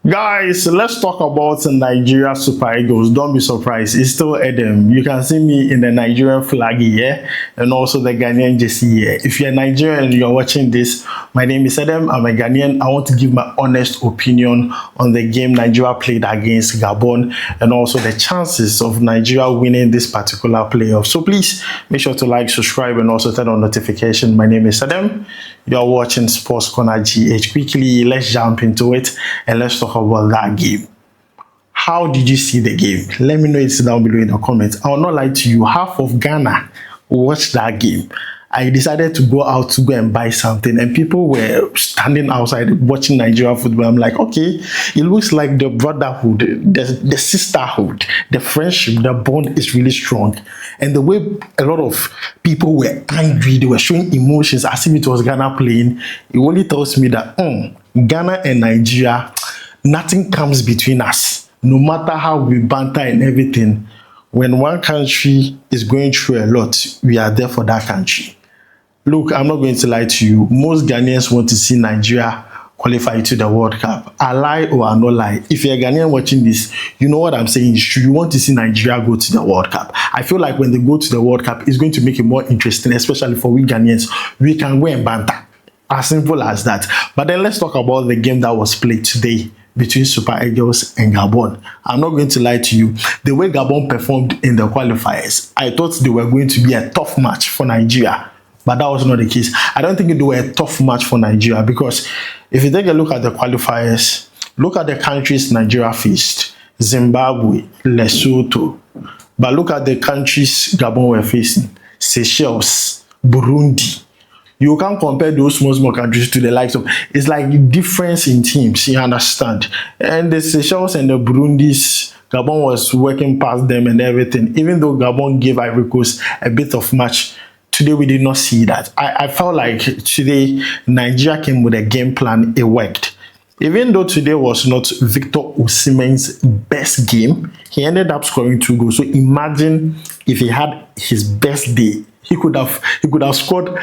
Guys, let's talk about the Nigeria Super Eagles. Don't be surprised, it's still Edem. You can see me in the Nigerian flag here and also the Ghanaian jersey here. If you're Nigerian and you're watching this, my name is Edem. I'm a Ghanaian. I want to give my honest opinion on the game Nigeria played against Gabon and also the chances of Nigeria winning this particular playoff. So please make sure to like, subscribe, and also turn on notification. My name is Edem. You're watching SportsCornerGH. Quickly, let's jump into it and let's talk about that game. How did you see the game? Let me know it down below in the comments. I will not lie to you, half of Ghana watched that game. I decided to go out to go and buy something, and people were standing outside watching Nigeria football. I'm like, okay, it looks like the brotherhood, the sisterhood, the friendship, the bond is really strong. And the way a lot of people were angry, they were showing emotions as if it was Ghana playing, it only tells me that Ghana and Nigeria, nothing comes between us. No matter how we banter and everything, when one country is going through a lot, we are there for that country. Look, I'm not going to lie to you. Most Ghanaians want to see Nigeria qualify to the World Cup. I lie or I not lie. If you're a Ghanaian watching this, you know what I'm saying. You want to see Nigeria go to the World Cup. I feel like when they go to the World Cup, it's going to make it more interesting, especially for we Ghanaians. We can go and banter. As simple as that. But then let's talk about the game that was played today between Super Eagles and Gabon. I'm not going to lie to you. The way Gabon performed in the qualifiers, I thought they were going to be a tough match for Nigeria. But that was not the case. I don't think they were a tough match for Nigeria because if you take a look at the qualifiers, look at the countries Nigeria faced. Zimbabwe, Lesotho. But look at the countries Gabon were facing. Seychelles, Burundi. You can't compare those small countries to the likes of, it's like difference in teams, you understand? And the Seychelles and the Burundis, Gabon was working past them and everything. Even though Gabon gave Ivory Coast a bit of match, today we did not see that. I felt like today Nigeria came with a game plan, it worked. Even though today was not Victor Osimhen's best game, he ended up scoring 2 goals. So imagine if he had his best day, he could have scored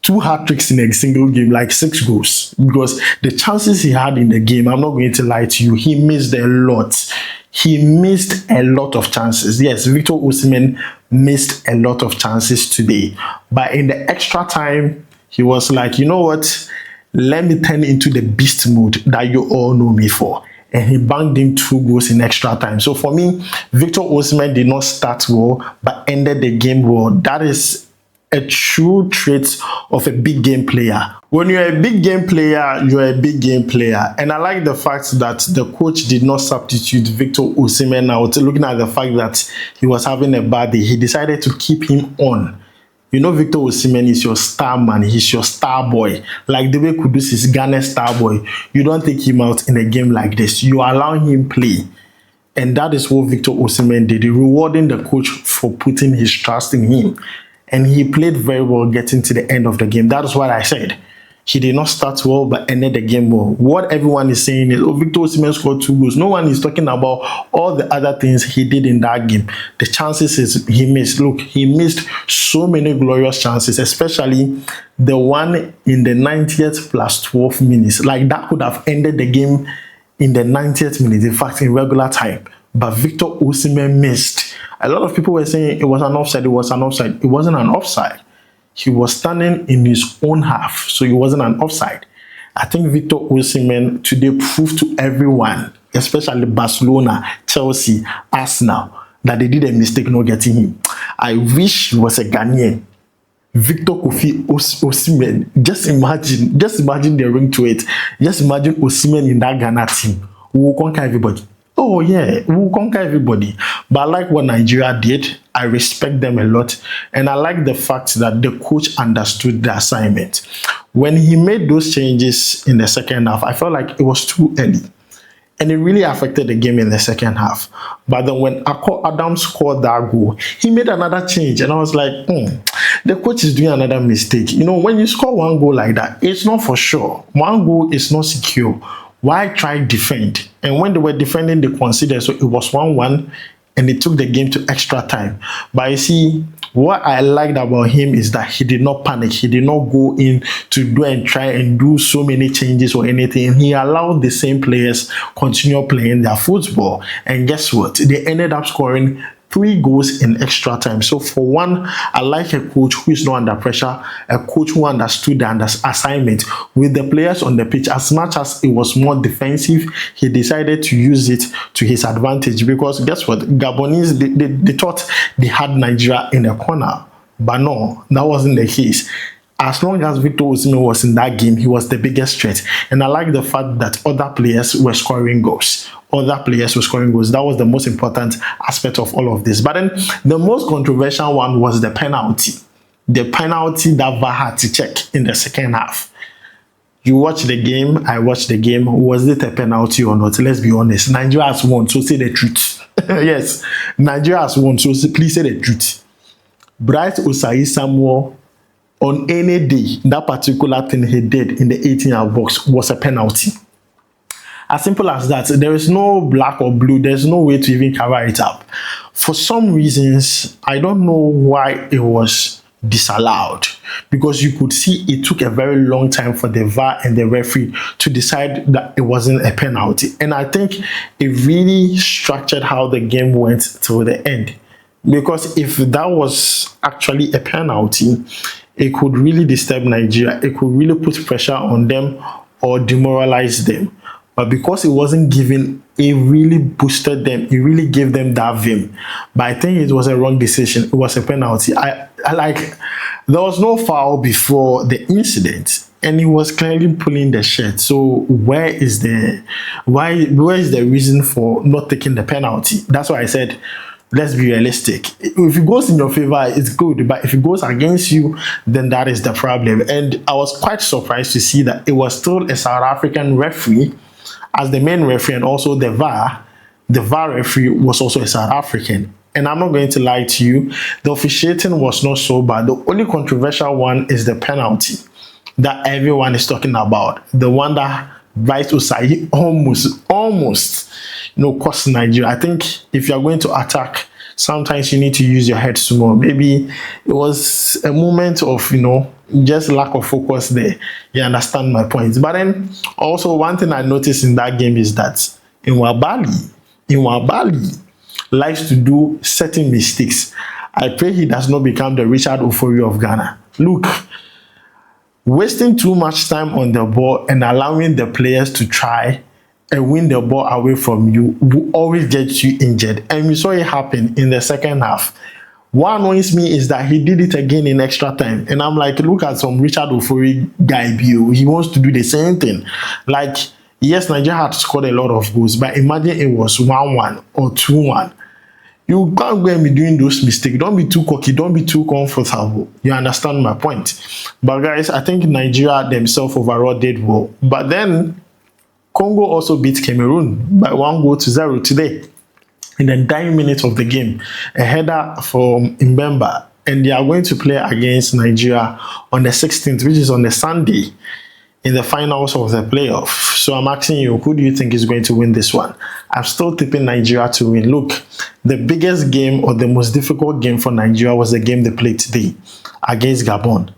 2 hat-tricks in a single game, like 6 goals, because the chances he had in the game, I'm not going to lie to you, he missed a lot. He missed a lot of chances. Yes, Victor Osimhen missed a lot of chances today. But in the extra time, he was like, you know what? Let me turn into the beast mode that you all know me for. And he banged in 2 goals in extra time. So for me, Victor Osimhen did not start well, but ended the game well. That is a true trait of a big game player. When you're a big game player, you're a big game player. And I like the fact that the coach did not substitute Victor Osimhen out. Looking at the fact that he was having a bad day, he decided to keep him on. You know, Victor Osimhen is your star man. He's your star boy. Like the way Kudus is Ghana's star boy. You don't take him out in a game like this. You allow him play. And that is what Victor Osimhen did, rewarding the coach for putting his trust in him. And he played very well getting to the end of the game. That is what I said. He did not start well, but ended the game well. What everyone is saying is, oh, Victor Osimhen scored 2 goals. No one is talking about all the other things he did in that game. The chances he missed. Look, he missed so many glorious chances, especially the one in the 90th plus 12 minutes. Like, that could have ended the game in the 90th minute, in fact, in regular time. But Victor Osimhen missed. A lot of people were saying it was an offside, it was an offside. It wasn't an offside. He was standing in his own half, so it wasn't an offside. I think Victor Osimhen today proved to everyone, especially Barcelona, Chelsea, Arsenal, that they did a mistake not getting him. I wish he was a Ghanaian. Victor Osimhen, just imagine the ring to it. Just imagine Osimhen in that Ghana team. We will conquer everybody. Oh yeah, we will conquer everybody. But I like what Nigeria did. I respect them a lot. And I like the fact that the coach understood the assignment. When he made those changes in the second half, I felt like it was too early. And it really affected the game in the second half. But then when Adams scored that goal, he made another change. And I was like, the coach is doing another mistake. You know, when you score 1 goal like that, it's not for sure. 1 goal is not secure. Why try defend? And when they were defending, they considered, so it was 1-1. and they took the game to extra time. But you see, what I liked about him is that he did not panic. He did not go in to do and try and do so many changes or anything. He allowed the same players continue playing their football. And guess what? They ended up scoring 3 goals in extra time. So for one, I like a coach who is not under pressure, a coach who understood the assignment with the players on the pitch. As much as it was more defensive, he decided to use it to his advantage, because guess what? Gabonese, they thought they had Nigeria in a corner, but no, that wasn't the case. As long as Victor Osimhen was in that game, he was the biggest threat. And I like the fact that other players were scoring goals. That was the most important aspect of all of this. But then the most controversial one was the penalty. The penalty that VAR had to check in the second half. You watch the game, I watched the game. Was it a penalty or not? Let's be honest. Nigeria has won, so say the truth. Yes, Nigeria has won, so please say the truth. Bright Osayi Samuel, on any day, that particular thing he did in the 18-yard box was a penalty. As simple as that. There is no black or blue. There's no way to even cover it up. For some reasons, I don't know why it was disallowed, because you could see it took a very long time for the VAR and the referee to decide that it wasn't a penalty. And I think it really structured how the game went till the end. Because if that was actually a penalty, it could really disturb Nigeria. It could really put pressure on them or demoralize them. But because it wasn't given, it really boosted them. It really gave them that vim. But I think it was a wrong decision. It was a penalty. I like, there was no foul before the incident, and he was clearly pulling the shirt. So where is the reason for not taking the penalty? That's why I said, let's be realistic. If it goes in your favor, it's good. But if it goes against you, then that is the problem. And I was quite surprised to see that it was still a South African referee as the main referee, and also the VAR referee was also a South African. And I'm not going to lie to you, the officiating was not so bad. The only controversial one is the penalty that everyone is talking about. The one that Bright Osayi almost cost Nigeria. I think if you're going to attack, sometimes you need to use your head some more. Maybe it was a moment of, just lack of focus there. You understand my point. But then also one thing I noticed in that game is that Nwabali likes to do certain mistakes. I pray he does not become the Richard Ofori of Ghana. Look, wasting too much time on the ball and allowing the players to try and win the ball away from you will always get you injured. And we saw it happen in the second half. What annoys me is that he did it again in extra time. And I'm like, look at some Richard Ofori guy. He wants to do the same thing. Like, yes, Nigeria had scored a lot of goals, but imagine it was 1-1 or 2-1. You can't go and be doing those mistakes. Don't be too cocky. Don't be too comfortable. You understand my point? But guys, I think Nigeria themselves overall did well. But then Congo also beat Cameroon by 1-0 today in the 9 minutes of the game. A header from Mbemba, and they are going to play against Nigeria on the 16th, which is on the Sunday, in the finals of the playoff. So I'm asking you, who do you think is going to win this one? I'm still tipping Nigeria to win. Look, the biggest game or the most difficult game for Nigeria was the game they played today against Gabon.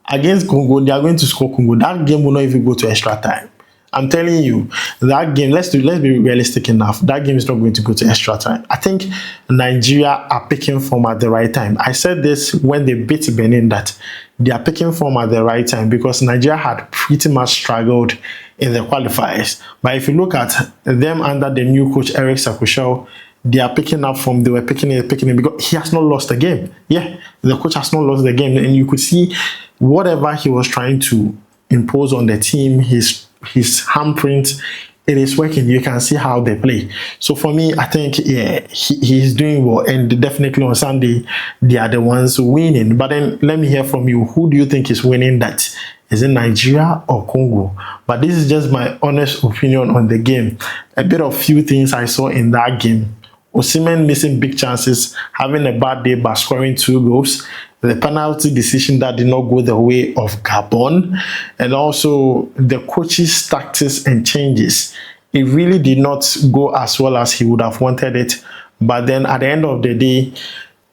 Against Congo, they are going to score Congo. That game will not even go to extra time. I'm telling you, that game, let's be realistic enough. That game is not going to go to extra time. I think Nigeria are picking form at the right time. I said this when they beat Benin, that they are picking form at the right time, because Nigeria had pretty much struggled in the qualifiers. But if you look at them under the new coach, Eric Sakushel, they are picking up from, they were picking it because he has not lost the game. Yeah, the coach has not lost the game. And you could see whatever he was trying to impose on the team, his handprint, it is working. You can see how they play. So for me, I think, yeah, he's doing well, and definitely on Sunday they are the ones winning. But then let me hear from you. Who do you think is winning that? Is it Nigeria or Congo? But this is just my honest opinion on the game. A bit of few things I saw in that game. Osimhen missing big chances, having a bad day but scoring 2 goals. The penalty decision that did not go the way of Gabon, and also the coach's tactics and changes. It really did not go as well as he would have wanted it. But then at the end of the day,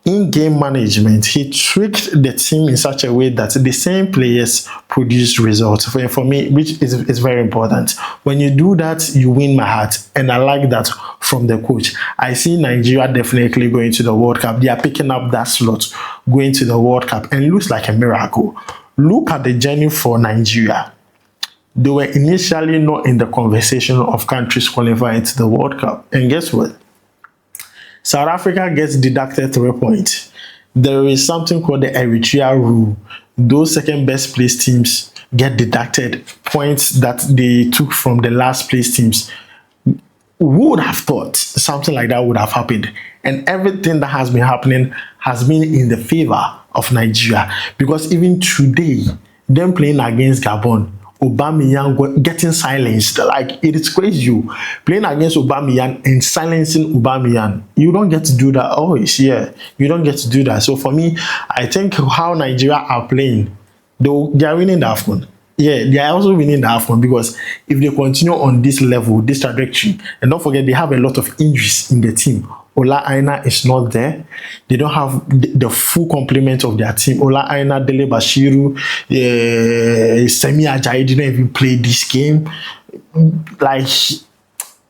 in-game management, he tricked the team in such a way that the same players produce results. For me, which is very important. When you do that, you win my heart. And I like that from the coach. I see Nigeria definitely going to the World Cup. They are picking up that slot, going to the World Cup. And it looks like a miracle. Look at the journey for Nigeria. They were initially not in the conversation of countries qualifying to the World Cup. And guess what? South Africa gets deducted 3 points. There is something called the Eritrea rule. Those second best place teams get deducted points that they took from the last place teams. Who would have thought something like that would have happened? And everything that has been happening has been in the favor of Nigeria. Because even today, them playing against Gabon, Aubameyang getting silenced. Like, it is crazy. Playing against Aubameyang and silencing Aubameyang. You don't get to do that always. Yeah, you don't get to do that. So for me, I think how Nigeria are playing, they are winning the AFCON. Yeah, they are also winning the AFCON, because if they continue on this level, this trajectory, and don't forget, they have a lot of injuries in the team. Ola Aina is not there. They don't have the full complement of their team. Ola Aina, Dele Bashiru, Semi Ajayi didn't even play this game. Like,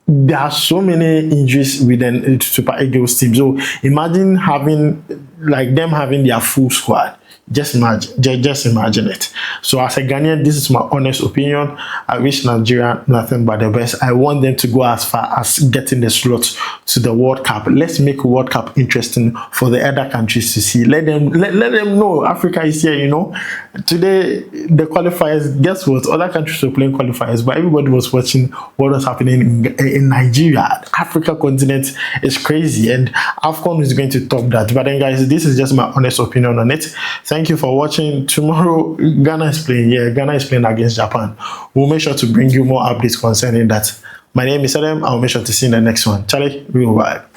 there are so many injuries within Super Eagles team. So imagine having, like, them having their full squad. Just imagine it. So as a Ghanaian, this is my honest opinion. I wish Nigeria nothing but the best. I want them to go as far as getting the slot to the World Cup. Let's make World Cup interesting for the other countries to see. Let them know Africa is here, you know. Today, the qualifiers, guess what? Other countries were playing qualifiers, but everybody was watching what was happening in Nigeria. Africa continent is crazy, and AFCON is going to top that. But then, guys, this is just my honest opinion on it. Thank you for watching. Tomorrow, Ghana is playing. Yeah, Ghana is playing against Japan. We'll make sure to bring you more updates concerning that. My name is Adam. I'll make sure to see you in the next one. Charlie, real vibe.